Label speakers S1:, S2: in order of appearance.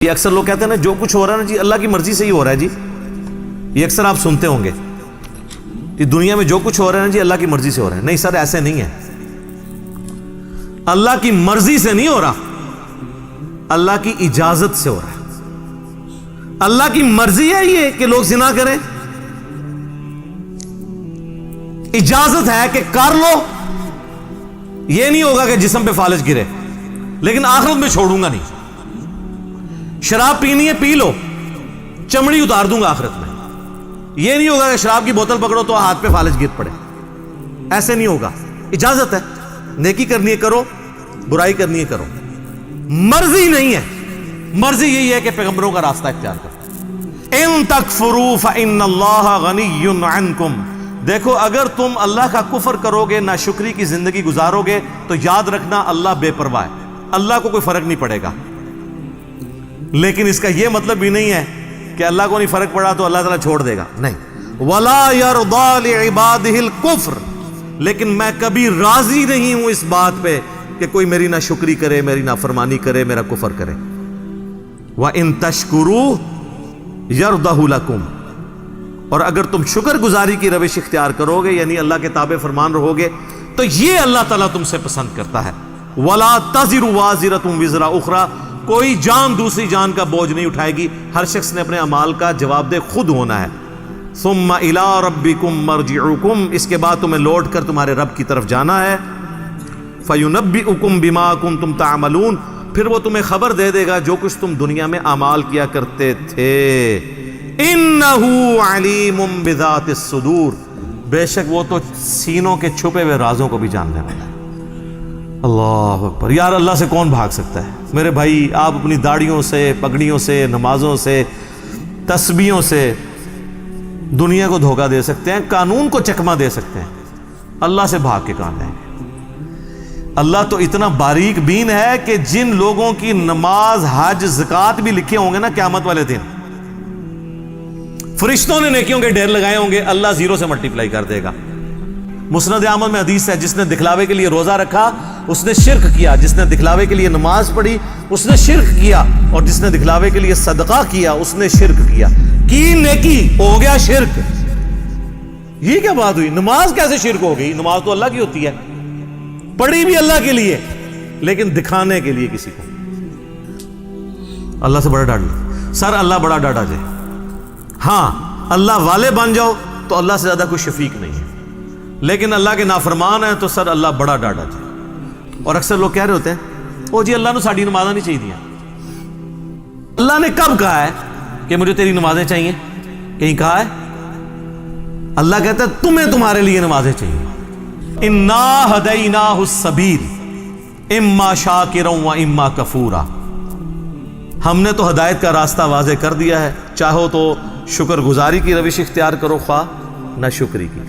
S1: یہ اکثر لوگ کہتے ہیں نا جو کچھ ہو رہا ہے نا جی اللہ کی مرضی سے ہی ہو رہا ہے جی. یہ اکثر آپ سنتے ہوں گے کہ دنیا میں جو کچھ ہو رہا ہے نا جی اللہ کی مرضی سے ہو رہا ہے. نہیں سر ایسے نہیں ہے. اللہ کی مرضی سے نہیں ہو رہا, اللہ کی اجازت سے ہو رہا ہے. اللہ کی مرضی ہے یہ کہ لوگ زنا کریں, اجازت ہے کہ کر لو. یہ نہیں ہوگا کہ جسم پہ فالج گرے, لیکن آخرت میں چھوڑوں گا نہیں. شراب پینی ہے پی لو, چمڑی اتار دوں گا آخرت میں. یہ نہیں ہوگا کہ شراب کی بوتل پکڑو تو ہاتھ پہ فالج گر پڑے. ایسے نہیں ہوگا. اجازت ہے, نیکی کرنی ہے کرو, برائی کرنی ہے کرو. مرضی نہیں ہے. مرضی یہی ہے کہ پیغمبروں کا راستہ اختیار کرو. ان تکفروا فإن اللہ غنی عنکم. دیکھو اگر تم اللہ کا کفر کرو گے, ناشکری کی زندگی گزارو گے, تو یاد رکھنا اللہ بے پرواہ ہے, اللہ کو کوئی فرق نہیں پڑے گا. لیکن اس کا یہ مطلب بھی نہیں ہے کہ اللہ کو نہیں فرق پڑا تو اللہ تعالیٰ چھوڑ دے گا, نہیں. وَلَا يَرْضَى لِعِبَادِهِ الْكُفْرِ. لیکن میں کبھی راضی نہیں ہوں اس بات پہ کہ کوئی میری ناشکری کرے, میری نافرمانی کرے, میرا کفر کرے. وَإِن تَشْكُرُوا يَرْضَهُ لَكُمْ. اور اگر تم شکر گزاری کی روش اختیار کرو گے, یعنی اللہ کے تابع فرمان رہو گے, تو یہ اللہ تعالیٰ تم سے پسند کرتا ہے. وَلَا تَزِرُ وَازِرَةٌ وِزْرَ أُخْرَى. کوئی جان دوسری جان کا بوجھ نہیں اٹھائے گی. ہر شخص نے اپنے اعمال کا جواب دہ خود ہونا ہے. ثُمَّ إِلَىٰ رَبِّكُمْ مَرْجِعُكُمْ. اس کے بعد تمہیں لوٹ کر تمہارے رب کی طرف جانا ہے. فَيُنَبِّئُكُمْ بِمَا كُنتُمْ تَعْمَلُونَ. پھر وہ تمہیں خبر دے دے گا جو کچھ تم دنیا میں اعمال کیا کرتے تھے. إِنَّهُ عَلِيمٌ بِذَاتِ الصُّدُورِ. بے شک وہ تو سینوں کے چھپے ہوئے رازوں کو بھی جاننے والا ہے. اللہ اکبر. یار اللہ سے کون بھاگ سکتا ہے میرے بھائی. آپ اپنی داڑھیوں سے, پگڑیوں سے, نمازوں سے, تسبیحوں سے دنیا کو دھوکہ دے سکتے ہیں, قانون کو چکما دے سکتے ہیں. اللہ سے بھاگ کے کہاں جائیں گے. اللہ تو اتنا باریک بین ہے کہ جن لوگوں کی نماز, حج, زکوٰۃ بھی لکھے ہوں گے نا قیامت والے دن, فرشتوں نے نیکیوں کے ڈھیر لگائے ہوں گے, اللہ زیرو سے ملٹیپلائی کر دے گا. مسند احمد میں حدیث ہے, جس نے دکھلاوے کے لیے روزہ رکھا اس نے شرک کیا, جس نے دکھلاوے کے لیے نماز پڑھی اس نے شرک کیا, اور جس نے دکھلاوے کے لیے صدقہ کیا اس نے شرک کیا. کی نیکی ہو گیا شرک. یہ کیا بات ہوئی, نماز کیسے شرک ہو گئی؟ نماز تو اللہ کی ہوتی ہے, پڑھی بھی اللہ کے لیے, لیکن دکھانے کے لیے کسی کو. اللہ سے بڑا ڈر لو سر, اللہ بڑا ڈاڈا جائے. ہاں اللہ والے بن جاؤ تو اللہ سے زیادہ کوئی شفیق نہیں ہے, لیکن اللہ کے نافرمان ہیں تو سر اللہ بڑا ڈاڈا جائے. اور اکثر لوگ کہہ رہے ہوتے ہیں او جی اللہ نے ساڑی نمازیں نہیں چاہیے. اللہ نے کب کہا ہے کہ مجھے تیری نمازیں چاہیے؟ کہیں کہا ہے؟ اللہ کہتا ہے تمہیں تمہارے لیے نمازیں چاہیے. انا ہدیناہ السبیل اما شاکرا و اما کفورا. ہم نے تو ہدایت کا راستہ واضح کر دیا ہے, چاہو تو شکر گزاری کی روش اختیار کرو, خواہ نہ شکری کی.